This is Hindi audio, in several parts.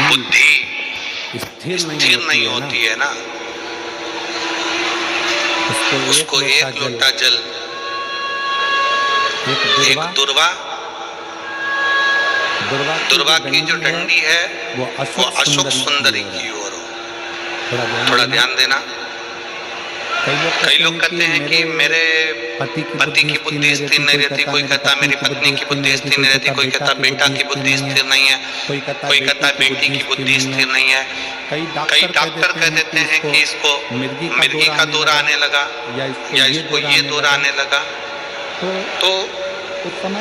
बुद्धि स्थिर नहीं होती है ना, उसको एक लोटा जल, एक दुर्वा की जो डंडी है वो अशोक सुंदरी की ओर हो। थोड़ा ध्यान देना। कई लोग कहते हैं कि मेरे पति की बुद्धि स्थिर नहीं रहती, कोई कहता मेरी पत्नी की बुद्धि स्थिर नहीं रहती, कोई कहता बेटा की बुद्धि स्थिर नहीं है, कोई कहता बेटी की बुद्धि स्थिर नहीं है। कई डॉक्टर कह देते हैं कि इसको मिर्गी का दौरा आने लगा या इसको ये दौरा आने लगा। तो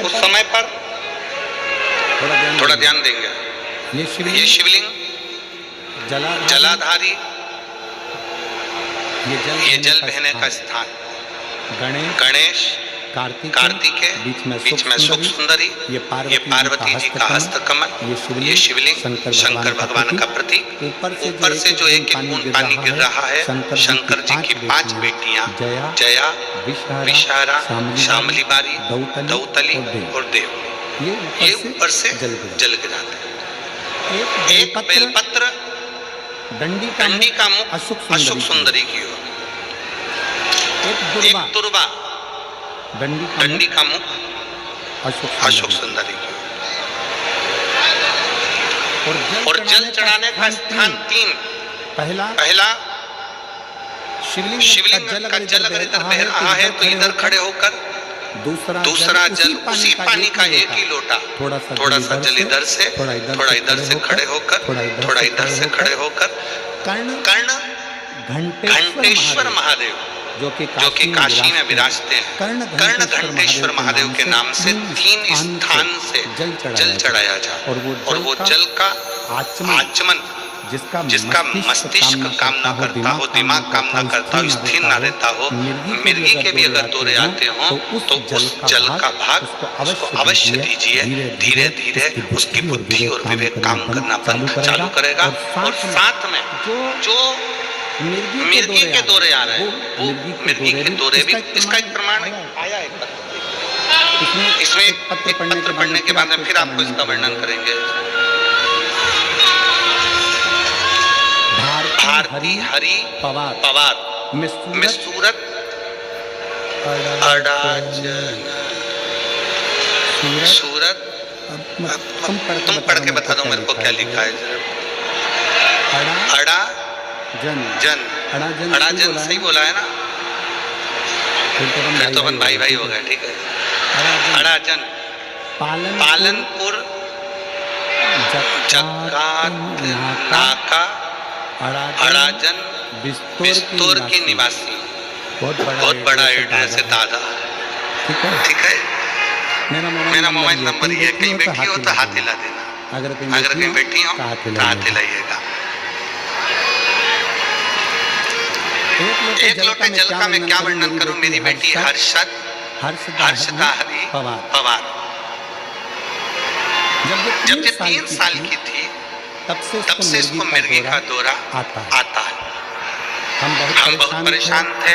उस समय पर थोड़ा ध्यान देंगे। ये शिवलिंग जलाधारी, ये जल बहने का स्थान, गणेश कार्तिकेय, बीच में सुख सुंदरी, ये पार्वती जी का हस्तकमल, ये शिवलिंग शंकर भगवान का प्रतीक। ऊपर से जो एक बूंद पानी गिर रहा है, शंकर जी की 5 बेटियां जया, विषहारा, शामली बारी, दौतली और देव, ये ऊपर से जल गिराते हैं। एक बेलपत्र डंडी का मुख अशोक सुंदरी की ओर, एक दुर्वा डंडी का मुख अशोक सुंदरी की ओर। और जल चढ़ाने का स्थान 3। पहला शिवलिंग का जल अगर इधर बह रहा है तो इधर खड़े होकर, दूसरा जल उसी पानी का एक ही लोटा, थोड़ा सा जल इधर से, थोड़ा इधर से खड़े होकर, थोड़ा इधर से खड़े होकर कर्ण घंटेश्वर महादेव जो कि काशी में विराजते हैं, कर्ण घंटेश्वर महादेव के नाम से 3 स्थान से जल चढ़ाया जाए और वो जल का आचमन जिसका मस्तिष्क काम ना करता हो, दिमाग काम ना करता हो, स्थिर ना रहता हो, मिर्गी के भी अगर दौरे आते हो तो उस जल का भाग उसको अवश्य दीजिए। धीरे धीरे उसकी बुद्धि और विवेक काम करना चालू करेगा। और साथ में जो मिर्गी के दौरे आ रहे हैं, वो मिर्गी के दौरे भी, इसका एक प्रमाण आया है। इसमें एक पत्र पढ़ने के बाद में फिर आपको इसका वर्णन करेंगे। भारती हरि पवार में सूरत सूरत तुम पढ़ के बता दो मेरे को क्या लिखा है जरा। अड़ा जन सही बोला है ना? फिर तो अपन भाई हो गए। ठीक है। अड़ा जन पालनपुर जकात नाका अड़ाजन बिस्तौर की निवासी, बहुत बड़ा एड्रेस है दादा। ठीक है। मेरा मोबाइल नंबर ये, कहीं बैठी हो तो हाथ हिला देना, अगर कहीं बैठी हो तो हाथ हिलाइएगा। एक लोटे जल का मैं क्या वर्णन करूं। मेरी बेटी हर्षदा हरि पवार जब ये 3 साल की थी तब से इसको मिर्गी का दौरा आता है। हम बहुत परेशान थे,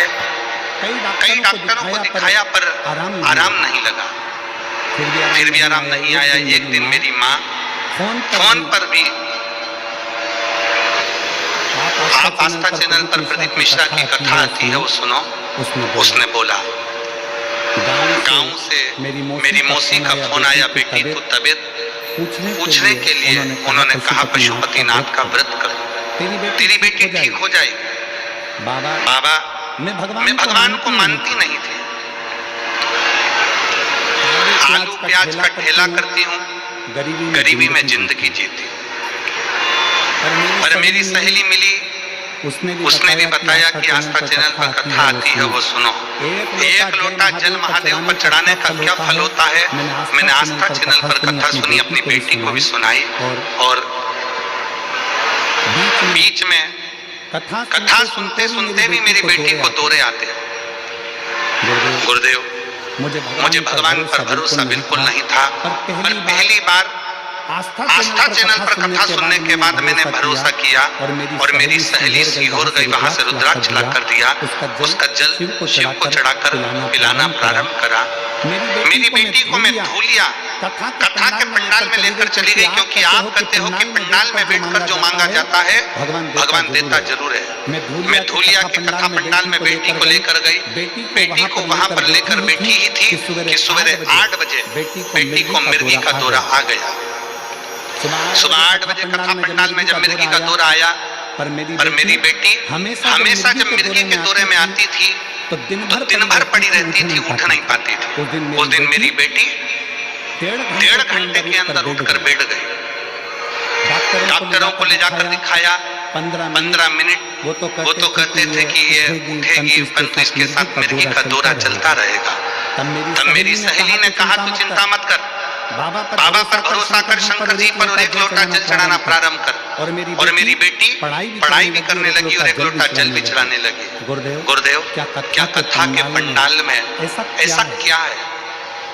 कई डॉक्टरों को दिखाया पर आराम नहीं लगा, फिर भी आराम नहीं आया। एक दिन मेरी माँ फोन पर भी, आप आस्था चैनल पर प्रदीप मिश्रा की कथा आती है वो सुनो, उसने बोला गांव से मेरी मौसी का फोन आया, बेटी को तबीयत पूछने के लिए। उन्होंने कहा पशुपतिनाथ का व्रत कर, तेरी बेटी ठीक हो जाएगी। बाबा मैं भगवान को मानती नहीं थी, आलू प्याज का ठेला करती हूँ, गरीबी में जिंदगी जीती। पर मेरी सहेली मिली, उसने भी बताया कि आस्था चैनल पर कथा आती है वो सुनो। एक लोटा जल महादेव पर चढ़ाने का क्या फल होता है, मैंने आस्था चैनल पर कथा सुनी, अपनी बेटी को भी सुनाई। और बीच में कथा सुनते भी मेरी बेटी को दौरे आते हैं। गुरुदेव मुझे भगवान पर भरोसा बिल्कुल नहीं था, पर पहली बार आस्था चैनल पर कथा सुनने के बाद मैंने भरोसा किया और मेरी सहेली सीहोर गई, वहां से रुद्राक्ष ला कर दिया, उसका जल शिव को चढ़ाकर पिलाना प्रारंभ करा। मेरी बेटी को मैं धूलिया कथा के पंडाल में लेकर चली गई, क्योंकि आप कहते हो कि पंडाल में बैठकर जो मांगा जाता है भगवान देता जरूर है। मैं धूलिया की कथा पंडाल में बेटी को लेकर गई, बेटी को वहां पर लेकर बैठी ही थी कि सवेरे 8 बजे बेटी को मिर्गी का दौरा आ गया। सुबह 8 बजे कथा पंडाल में जब मिर्गी का दौरा आया, पर मेरी बेटी हमेशा जब मिर्गी के दौरे में आती थी तो दिन भर पड़ी रहती थी, उठ नहीं पाती थी। उस दिन मेरी बेटी 1.5 घंटे के अंदर उठकर बैठ गई। डॉक्टरों को ले जाकर दिखाया, 15 मिनट वो तो कहते थे कि ये उठेगी, परंतु इसके साथ मिर्गी का दौरा चलता रहेगा। तब मेरी सहेली ने कहा, तू चिंता मत कर, बाबा पर भरोसा कर, शंकर जी पर, और 1 लोटा जल चढ़ाना प्रारंभ कर। और मेरी बेटी पढ़ाई भी करने लगी और 1 लोटा जल भी चढ़ाने लगी। गुरुदेव, क्या कथा के पंडाल में ऐसा क्या है?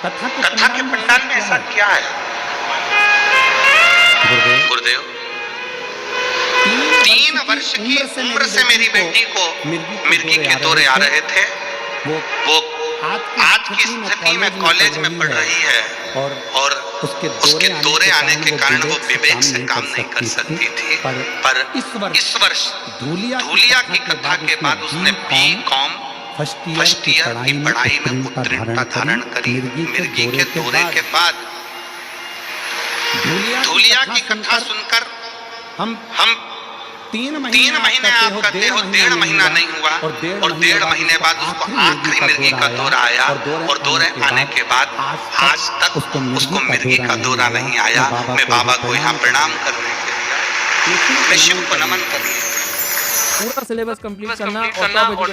कथा के पंडाल में ऐसा क्या है? गुरुदेव, 3 वर्ष की उम्र से मेरी बेटी को मिर्गी के दौरे आ रहे थे। वो आज की स्थिति में कॉलेज में पढ़ रही है और उसके दौरे आने के कारण वो विवेक से काम नहीं कर सकती थी। पर इस वर्ष धूलिया की कथा के बाद उसने BCom फर्स्ट ईयर की पढ़ाई में उत्तीर्णता धारण करी। मिर्गी के दौरे के बाद धूलिया की कथा सुनकर हम 3 महीने आप कहते हो, 1.5 महीना नहीं हुआ और 1.5 महीने बाद उसको आखिरी मिर्गी का दौरा आया। और दौरे आने के बाद आज तक उसको मिर्गी का दौरा नहीं आया। मैं बाबा को यहाँ प्रणाम करने के लिए, मैं शिव को नमन करने। पूरा सिलेबस कंप्लीट करना और